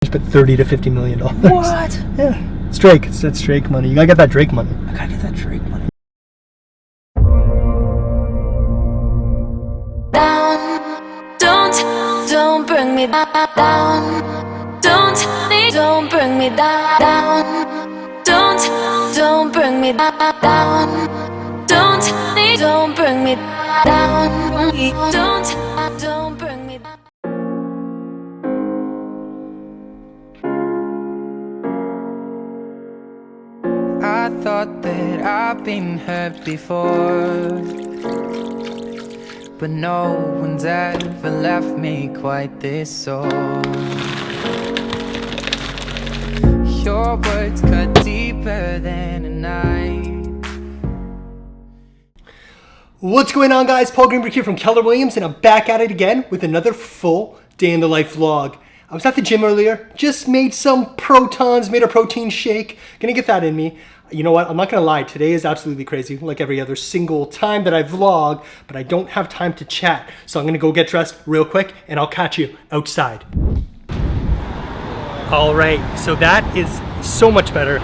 just put $30 to $50 million. What? Yeah, it's Drake. It's Drake money. You gotta get that Drake money. I gotta get that Drake money. Don't bring me down. Don't bring me down. Don't bring me down. Don't bring me down. Don't bring me down. I thought that I've been hurt before, but no one's ever left me quite this sore. Your words cut deeper than a knife. What's going on, guys? Paul Greenberg here from Keller Williams, and I'm back at it again with another full day in the life vlog. I was at the gym earlier, just made some protons, made a protein shake. Gonna get that in me. You know what? I'm not gonna lie, today is absolutely crazy, like every other single time that I vlog, but I don't have time to chat. So I'm gonna go get dressed real quick, and I'll catch you outside. All right, so that is so much better.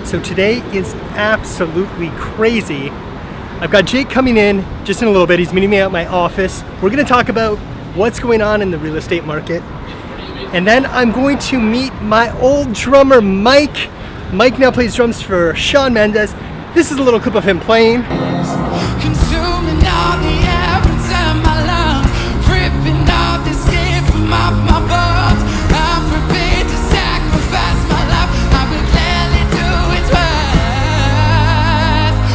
So today is absolutely crazy. I've got Jake coming in just in a little bit. He's meeting me at my office. We're gonna talk about what's going on in the real estate market. And then I'm going to meet my old drummer, Mike. Mike now plays drums for Shawn Mendes. This is a little clip of him playing. Consuming all the air inside my lungs, ripping off the skin from off my bones. I'm prepared to sacrifice my life. I will gladly do its worth.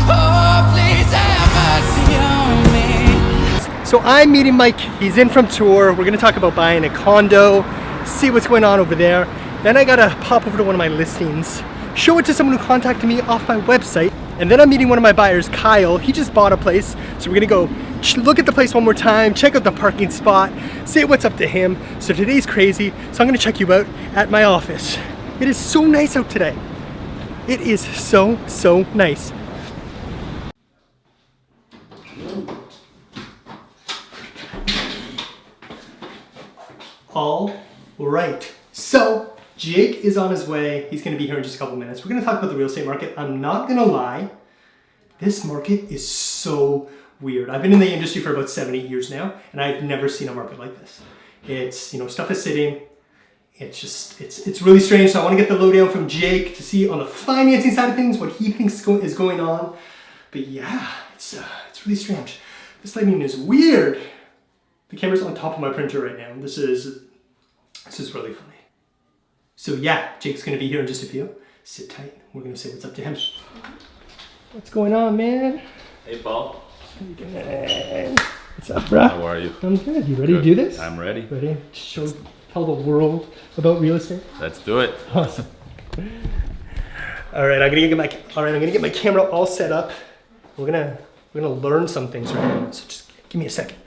Oh, please have mercy on me. So I'm meeting Mike. He's in from tour. We're gonna talk about buying a condo, see what's going on over there. Then I gotta pop over to one of my listings, show it to someone who contacted me off my website. And then I'm meeting one of my buyers, Kyle. He just bought a place. So we're gonna go look at the place one more time, check out the parking spot, say what's up to him. So today's crazy. So I'm gonna check you out at my office. It is so nice out today. It is so nice. All right. So Jake is on his way. He's going to be here in just a couple minutes. We're going to talk about the real estate market. I'm not going to lie. This market is so weird. I've been in the industry for about 7, 8 years now, and I've never seen a market like this. It's, you know, stuff is sitting. It's just, it's really strange. So I want to get the lowdown from Jake to see on the financing side of things what he thinks is going on. But yeah, it's really strange. This lighting is weird. The camera's on top of my printer right now. This is really funny. So yeah, Jake's gonna be here in just a few. Sit tight. We're gonna say what's up to him. What's going on, man? Hey, Paul. How you doing? What's up, bro? How are you? I'm good. You ready to do this? I'm ready. Ready to tell the world about real estate? Let's do it. Awesome. All right, I'm gonna get my camera all set up. We're gonna learn some things right now. So just give me a second.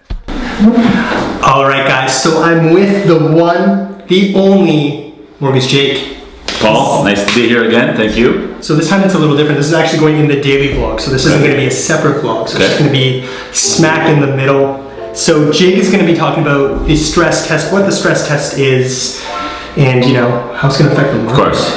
All right, guys. So I'm with the one, the only Mortgage Jake. Paul, nice to be here again. Thank you. So this time it's a little different. This is actually going in the daily vlog. So this isn't going to be a separate vlog. So it's just going to be smack in the middle. So Jake is going to be talking about the stress test, what the stress test is, and you know how it's going to affect the market. Of course.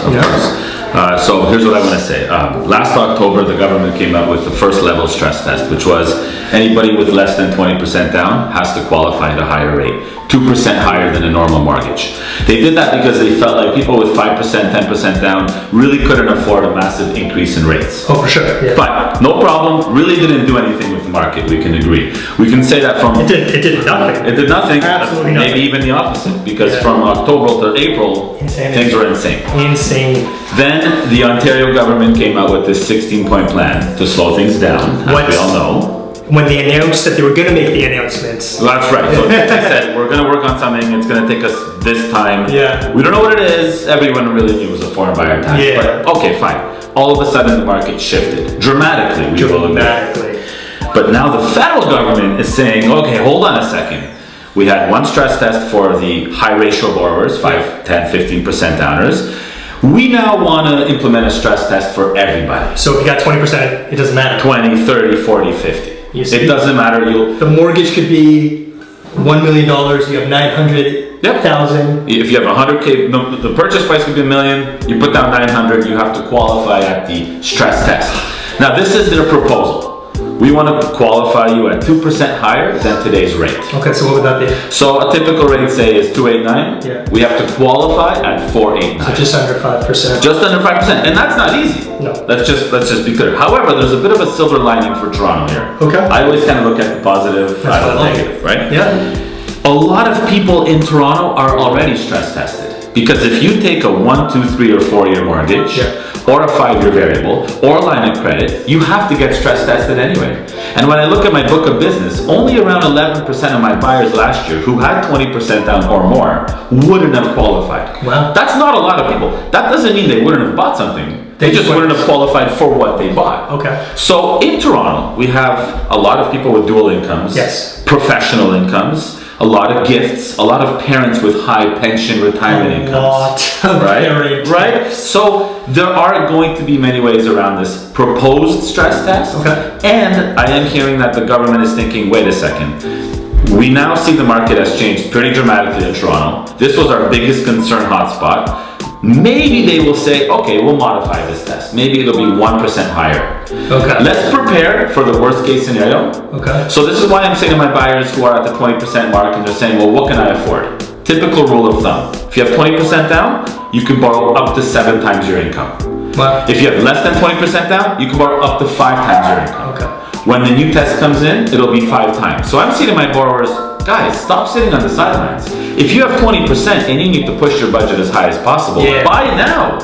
So here's what I want to say. Last October, the government came out with the first level stress test, which was anybody with less than 20% down has to qualify at a higher rate, 2% higher than a normal mortgage. They did that because they felt like people with 5%, 10% down really couldn't afford a massive increase in rates. Oh, for sure. Yeah. Fine, no problem. Really didn't do anything with the market. We can agree. We can say that from it did nothing. It did nothing. Absolutely nothing. Maybe even the opposite, because from October to April, things were insane. Insane. Then the Ontario government came out with this 16-point plan to slow things down, as we all know. When they announced that they were going to make the announcements. Well, that's right. So they said, we're going to work on something. It's going to take us this time. Yeah. We don't know what it is. Everyone really knew it was a foreign buyer tax. Yeah. But okay, fine. All of a sudden, the market shifted dramatically. We will admit. But now the federal government is saying, okay, hold on a second. We had one stress test for the high ratio borrowers, 5, 10, 15% downers. We now want to implement a stress test for everybody. So if you got 20%, it doesn't matter. 20, 30, 40, 50. It doesn't matter. The mortgage could be $1 million, you have 900,000. If you have 100K, the purchase price could be $1 million. You put down 900. You have to qualify at the stress test. Now, this is their proposal. We want to qualify you at 2% higher than today's rate. Okay, so what would that be? So a typical rate, say, is 289. Yeah. We have to qualify at 489. So just under 5%. Just under 5%, and that's not easy. No. Let's just be clear. However, there's a bit of a silver lining for Toronto here. Okay. I always kind of look at the positive That's out of the what I like. negative, right? Yeah. A lot of people in Toronto are already stress tested because if you take a 1, 2, 3, or 4-year mortgage, Yeah. or a 5-year variable, or line of credit, you have to get stress tested anyway. And when I look at my book of business, only around 11% of my buyers last year who had 20% down or more wouldn't have qualified. Wow. That's not a lot of people. That doesn't mean they wouldn't have bought something. They just wouldn't have qualified for what they bought. Okay. So in Toronto, we have a lot of people with dual incomes, Yes. professional incomes, a lot of gifts, a lot of parents with high pension retirement incomes. Right? So there are going to be many ways around this proposed stress test. Okay. And I am hearing that the government is thinking, wait a second. We now see the market has changed pretty dramatically in Toronto. This was our biggest concern hotspot. Maybe they will say, okay, we'll modify this test. Maybe it'll be 1% higher. Okay. Let's prepare for the worst case scenario. Okay. So this is why I'm saying to my buyers who are at the 20% mark and they're saying, well, what can I afford? Typical rule of thumb. If you have 20% down, you can borrow up to 7 times your income. Wow. If you have less than 20% down, you can borrow up to 5 times your income. Okay. When the new test comes in, it'll be 5 times. So I'm saying to my borrowers, guys, stop sitting on the sidelines. If you have 20% and you need to push your budget as high as possible, buy it now.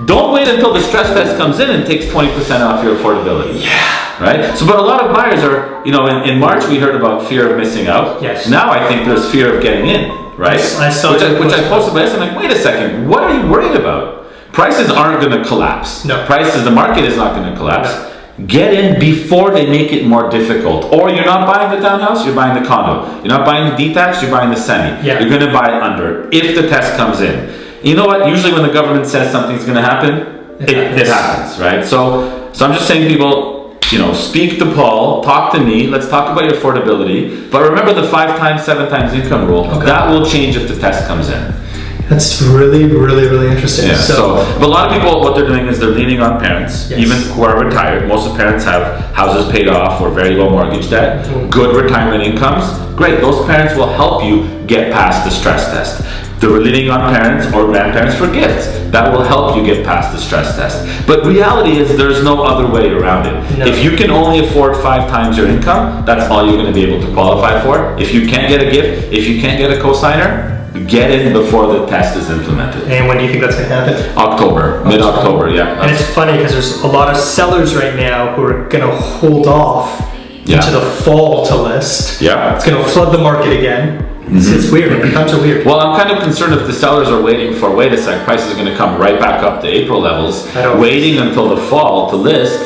Don't wait until the stress test comes in and takes 20% off your affordability. Yeah. Right? So, but a lot of buyers are, in March we heard about fear of missing out. Yes. Now I think there's fear of getting in, right? I saw which I posted, but I'm like, wait a second, what are you worried about? Prices aren't going to collapse. No. The market is not going to collapse. No. Get in before they make it more difficult. Or you're not buying the townhouse, you're buying the condo. You're not buying the detached, you're buying the semi. Yeah. You're going to buy it under if the test comes in. You know what? Usually when the government says something's going to happen, it happens, right? So I'm just saying, people, speak to Paul, talk to me, let's talk about your affordability. But remember the 5 times, 7 times income rule. Okay. That will change if the test comes in. That's really, really, really interesting. Yeah, but a lot of people, what they're doing is they're leaning on parents, even who are retired. Most of the parents have houses paid off or very low mortgage debt, good retirement incomes. Great, those parents will help you get past the stress test. They're leaning on parents or grandparents for gifts. That will help you get past the stress test. But reality is there's no other way around it. No. If you can only afford 5 times your income, that's all you're going to be able to qualify for. If you can't get a gift, if you can't get a cosigner, get in before the test is implemented. And when do you think that's going to happen? October, mid-October, yeah. And it's funny because there's a lot of sellers right now who are going to hold off into the fall to list. Yeah. It's going to flood the market again. It's weird, man. The times are weird. Well, I'm kind of concerned if the sellers are waiting for, wait a sec, prices are going to come right back up to April levels, waiting until the fall to list,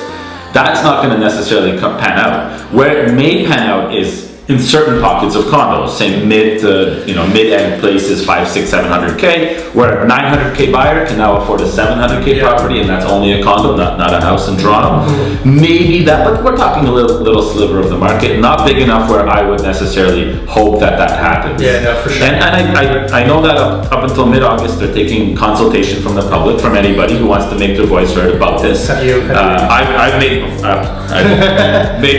that's not going to necessarily pan out. Where it may pan out is in certain pockets of condos, say mid-end places, 500, 600, 700K, where a 900K buyer can now afford a 700K property, and that's only a condo, not a house in Toronto. Maybe that, but we're talking a little sliver of the market, not big enough where I would necessarily hope that happens. Yeah, no, for sure. And I know that up until mid-August, they're taking consultation from the public, from anybody who wants to make their voice heard about this. I've made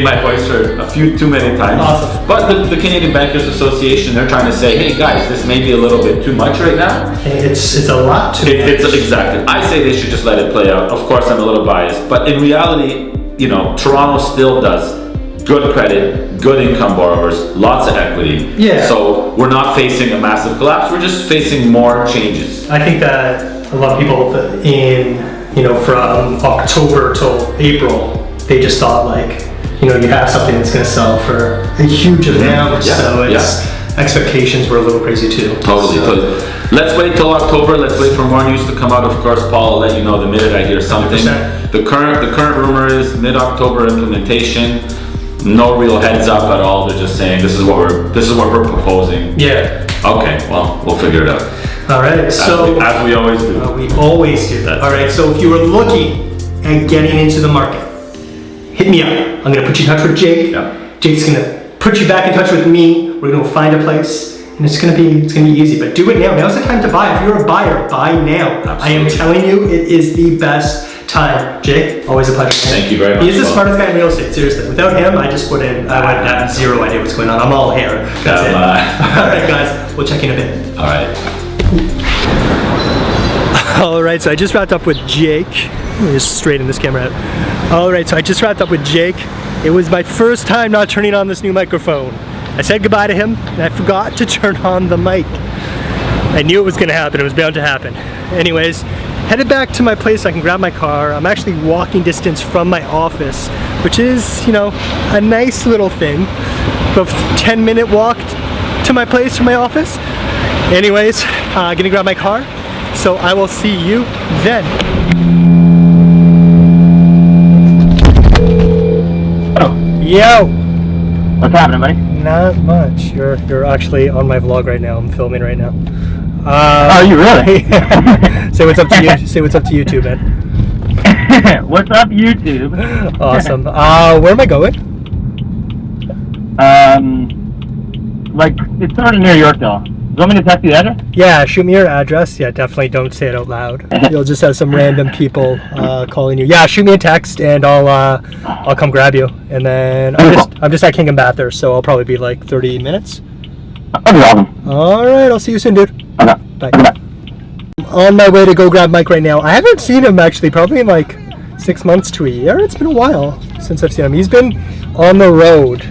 my voice heard too many times. Awesome. But the Canadian Bankers Association, they're trying to say, hey guys, this may be a little bit too much right now. It's a lot too much. Exactly. I say they should just let it play out. Of course, I'm a little biased, but in reality, Toronto still does good credit, good income borrowers, lots of equity. Yeah. So we're not facing a massive collapse. We're just facing more changes. I think that a lot of people from October till April, they just thought you have something that's going to sell for a huge amount, expectations were a little crazy too. Totally. Let's wait till October. Let's wait for more news to come out. Of course, Paul will let you know the minute I hear something. 100%. The current rumor is mid-October implementation. No real heads up at all. They're just saying this is what we're proposing. Yeah. Okay. Well, we'll figure it out. All right. As we always do. We always do. All right. So if you were looking at getting into the market, hit me up. I'm going to put you in touch with Jake. Yeah. Jake's going to put you back in touch with me. We're gonna go find a place, and it's gonna be easy. But do it now. Now's the time to buy. If you're a buyer, buy now. Absolutely. I am telling you, it is the best time. Jake, always a pleasure. Thank you very much. He's the smartest guy in real estate. Seriously, without him, I would have zero idea what's going on. I'm all hair. That's it. All right, guys, we'll check in a bit. All right. All right, so I just wrapped up with Jake. Let me just straighten this camera out. All right, so I just wrapped up with Jake. It was my first time not turning on this new microphone. I said goodbye to him, and I forgot to turn on the mic. I knew it was gonna happen, it was bound to happen. Anyways, headed back to my place so I can grab my car. I'm actually walking distance from my office, which is, you know, a nice little thing. About 10-minute walk to my place from my office. Anyways, gonna grab my car, so I will see you then. Oh. Yo! What's happening, buddy? Not much. You're actually on my vlog right now. I'm filming right now. Are you really? Say what's up to you. Say what's up to YouTube, man. What's up, YouTube? Awesome. Where am I going? Like, it's sort of near Yorkdale. Do you want me to text you the address? Yeah, shoot me your address. Yeah, definitely don't say it out loud. You'll just have some random people calling you. Yeah, shoot me a text and I'll come grab you. And then I'm just at King and Bathurst, so I'll probably be like 30 minutes. Okay, awesome. All right, I'll see you soon, dude. Okay. Bye. Okay. I'm on my way to go grab Mike right now. I haven't seen him actually probably in like 6 months to a year. It's been a while since I've seen him. He's been on the road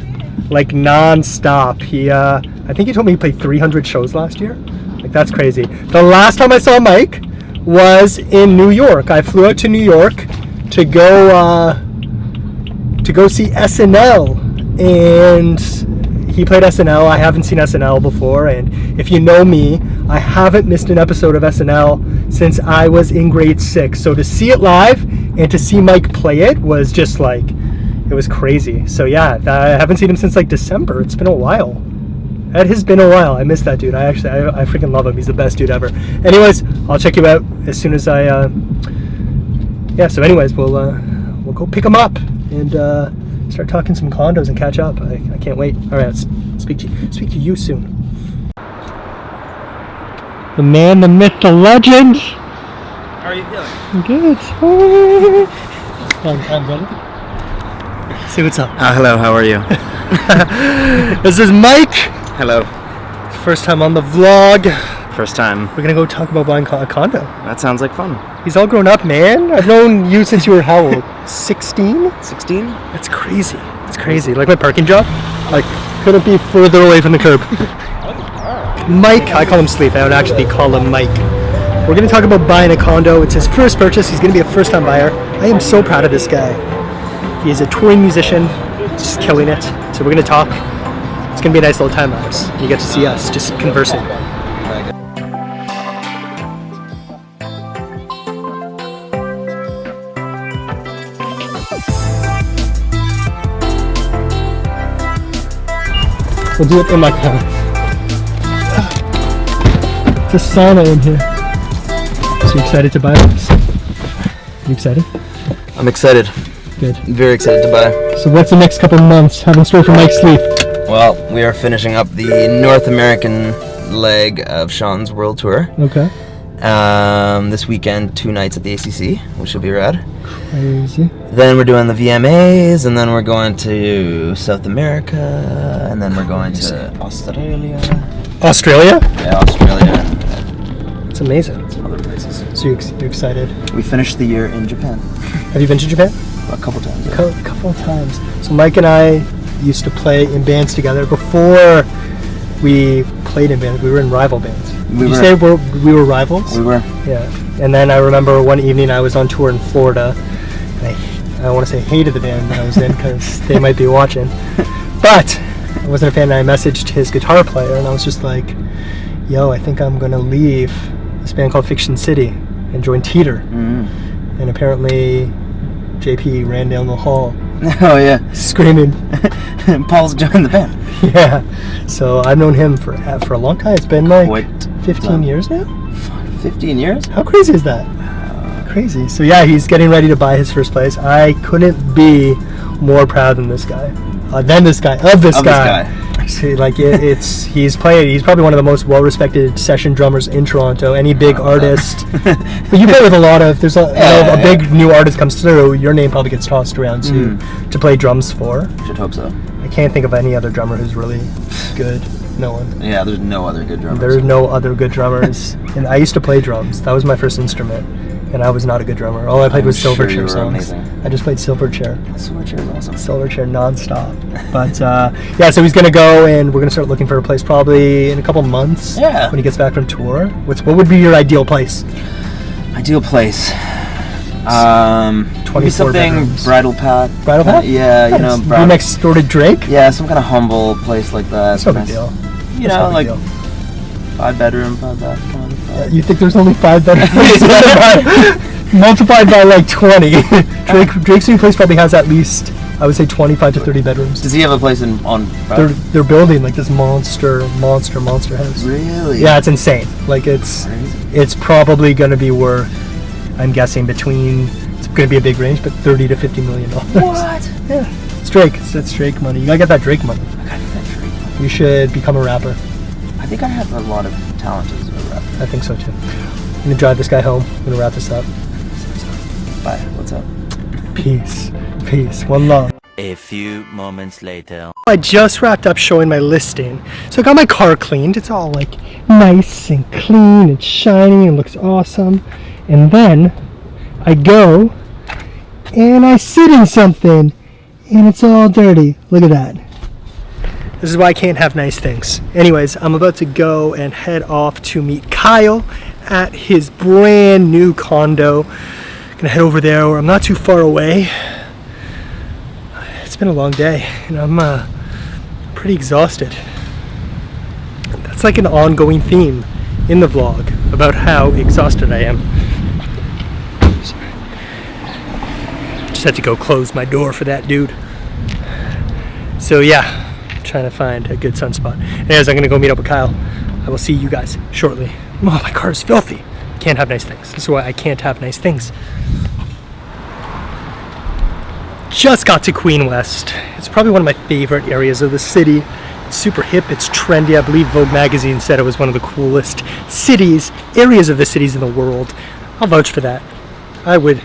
like non-stop. I think he told me he played 300 shows last year. Like, that's crazy. The last time I saw Mike was in New York. I flew out to New York to go see SNL, and he played SNL. I haven't seen SNL before, and if you know me, I haven't missed an episode of SNL since I was in grade 6. So to see it live and to see Mike play it was just like, it was crazy. So yeah, I haven't seen him since like December. It's been a while. It has been a while. I miss that dude. I freaking love him. He's the best dude ever. Anyways, I'll check you out as soon as I yeah, so anyways, we'll go pick him up and start talking some condos and catch up. I can't wait. All right, let's speak to you soon. The man, the myth, the legend. How are you feeling? Good. Long time, brother. Say what's up. Hello, how are you? This is Mike. Hello. First time on the vlog. First time. We're gonna go talk about buying a condo. That sounds like fun. He's all grown up, man. I've known you since you were how old? 16? 16? That's crazy. It's crazy. Like my parking job? Like, couldn't be further away from the curb. Mike, I call him Sleep. I don't actually call him Mike. We're gonna talk about buying a condo. It's his first purchase. He's gonna be a first-time buyer. I am so proud of this guy. He is a touring musician, just killing it. So we're gonna talk. It's gonna be a nice little time lapse. You get to see us just conversing. We'll do it in my car. It's a sauna in here. So you excited to buy this? You excited? I'm excited. Good. Very excited to buy. So what's the next couple months have in store for Mike Sleep? Well, we are finishing up the North American leg of Sean's World Tour. Okay. This weekend, 2 nights at the ACC, which will be rad. Crazy. Then we're doing the VMAs, and then we're going to South America, and then we're going to Australia. Australia? Yeah, Australia. It's amazing. Some other places. So you're excited. We finished the year in Japan. Have you been to Japan? A couple times. A couple of times. So Mike and I used to play in bands together before we played in bands. We were in rival bands. Did you say we were rivals? We were. Yeah. And then I remember one evening I was on tour in Florida. And I want to say hated the band that I was in because they might be watching. But I wasn't a fan, and I messaged his guitar player and I was just like, yo, I think I'm going to leave this band called Fiction City and join Teeter. Mm-hmm. And apparently JP ran down the hall. Oh yeah. Screaming. Paul's joined the band. Yeah. So I've known him for a long time. It's been like Quite 15 years now. 15 years? How crazy is that? Crazy. So yeah, he's getting ready to buy his first place. I couldn't be more proud than this guy. Of this guy. See, like he's probably one of the most well-respected session drummers in Toronto. Any big artist, but you play with a lot of. There's a big new artist comes through. Your name probably gets tossed around to play drums for. Should hope so. I can't think of any other drummer who's really good. No one. Yeah, there's no other good drummers. There's no other good drummers. And I used to play drums. That was my first instrument. And I was not a good drummer. All I played was Silverchair songs. Amazing. I just played Silverchair. Silverchair is awesome. Silverchair nonstop. But yeah, so he's gonna go, and we're gonna start looking for a place probably in a couple months. Yeah. When he gets back from tour. What would be your ideal place? Ideal place. 24 something bedrooms. Bridal Path. Bridal Path? Yeah, you know. Be next door to Drake. Yeah, some kind of humble place like that. That's no big deal. You know, like 5 bedroom, 5 bath. Come on. You think there's only 5 bedrooms? Multiplied by like 20. Drake's new place probably has at least, I would say, 25 to 30 bedrooms. Does he have a place They're building like this monster house. Really? Yeah, it's insane. Like it's probably going to be worth, I'm guessing it's going to be a big range, but $30 to $50 million. What? Yeah, it's Drake. It's Drake money. You gotta get that Drake money. I gotta get that Drake money. You should become a rapper. I think I have a lot of talent as a rapper. I think so too. I'm gonna drive this guy home. I'm gonna wrap this up. Bye. What's up? Peace. One love. A few moments later. I just wrapped up showing my listing. So I got my car cleaned. It's all like nice and clean and shiny and looks awesome. And then I go and I sit in something and it's all dirty. Look at that. This is why I can't have nice things. Anyways, I'm about to go and head off to meet Kyle at his brand new condo. Gonna head over there where I'm not too far away. It's been a long day and I'm pretty exhausted. That's like an ongoing theme in the vlog about how exhausted I am. Just had to go close my door for that dude. So yeah, trying to find a good sunspot. Anyways, I'm gonna go meet up with Kyle. I will see you guys shortly. Oh, my car is filthy. Can't have nice things. This is why I can't have nice things. Just got to Queen West. It's probably one of my favorite areas of the city. It's super hip, it's trendy. I believe Vogue magazine said it was one of the coolest areas of the cities in the world. I'll vouch for that. I would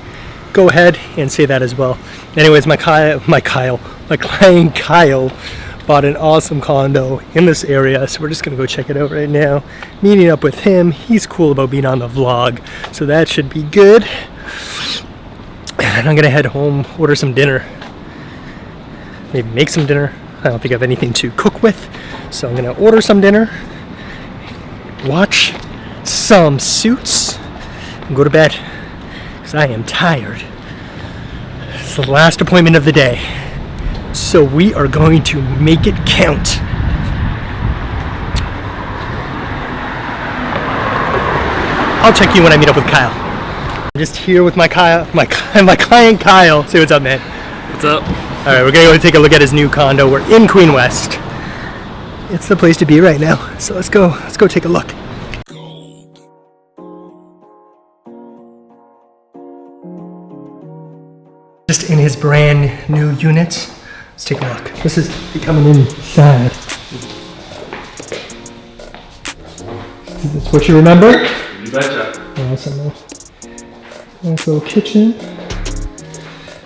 go ahead and say that as well. Anyways, my client Kyle bought an awesome condo in this area, so we're just gonna go check it out right now. Meeting up with him. He's cool about being on the vlog, so that should be good. And I'm gonna head home, order some dinner, maybe make some dinner. I don't think I have anything to cook with, so I'm gonna order some dinner, watch some Suits, and go to bed because I am tired. It's the last appointment of the day, so we are going to make it count. I'll check you when I meet up with Kyle. I'm just here with my client Kyle. Say what's up, man. What's up? All right, we're gonna go take a look at his new condo. We're in Queen West. It's the place to be right now. So let's go take a look. Just in his brand new unit. Let's take a look. This is coming inside. Is this what you remember? You betcha. Awesome. Nice little kitchen.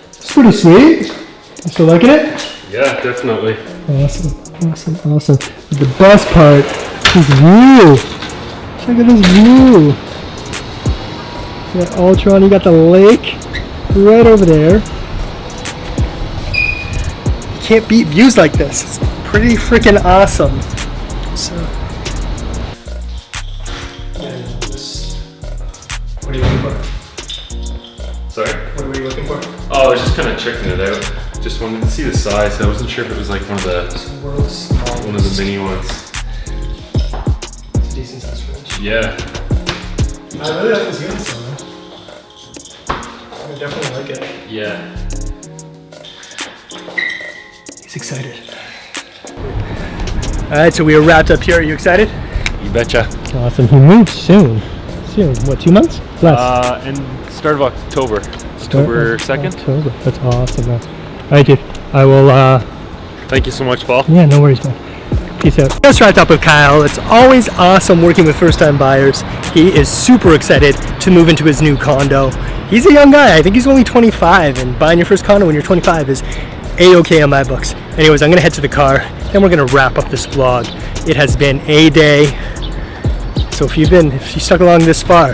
It's pretty sweet. You still liking it? Yeah, definitely. Awesome. But the best part is view. Check out this view. You got Ultron, you got the lake right over there. You can't beat views like this. It's pretty freaking awesome. So, what are you looking for? Sorry? What were you looking for? Oh, I was just kind of checking it out. Just wanted to see the size. I wasn't sure if it was like one of the mini ones. It's a decent size fridge. Yeah. I really like this unit so much. I definitely like it. Yeah. He's excited. Alright, so we are wrapped up here. Are you excited? You betcha. Awesome. He moves soon. What, 2 months? Less. And start of October. October 2nd. October. That's awesome, man. Alright, dude. I will, Thank you so much, Paul. yeah, no worries, man. Peace out. Just wrapped up with Kyle. It's always awesome working with first-time buyers. He is super excited to move into his new condo. He's a young guy. I think he's only 25, and buying your first condo when you're 25 is A-okay on my books. Anyways, I'm gonna head to the car, then we're gonna wrap up this vlog. It has been a day. So if you stuck along this far,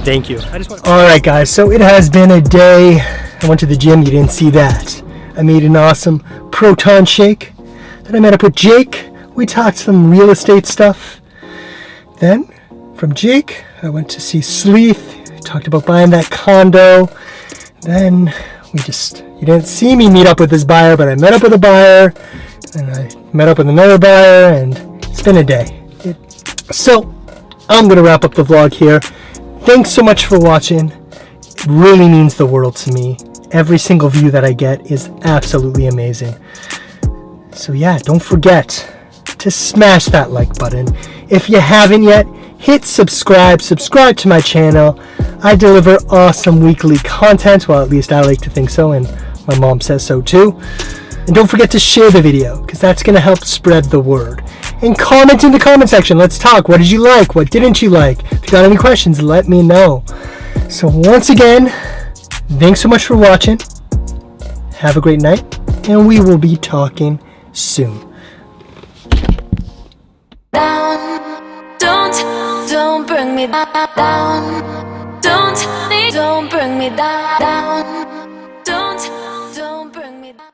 thank you. Alright guys, so it has been a day. I went to the gym, you didn't see that. I made an awesome proton shake. Then I met up with Jake. We talked some real estate stuff. Then, from Jake, I went to see Sleath. Talked about buying that condo. Then, you didn't see me meet up with this buyer, but I met up with a buyer. And I met up with another buyer, and it's been a day. So, I'm going to wrap up the vlog here. Thanks so much for watching. It really means the world to me. Every single view that I get is absolutely amazing. So yeah, don't forget to smash that like button. If you haven't yet, hit subscribe to my channel. I deliver awesome weekly content, well at least I like to think so, and my mom says so too. And don't forget to share the video, because that's going to help spread the word. And comment in the comment section, let's talk. What did you like? What didn't you like? If you got any questions, let me know. So once again, thanks so much for watching. Have a great night, and we will be talking soon. Down, don't bring me down. Don't bring me down.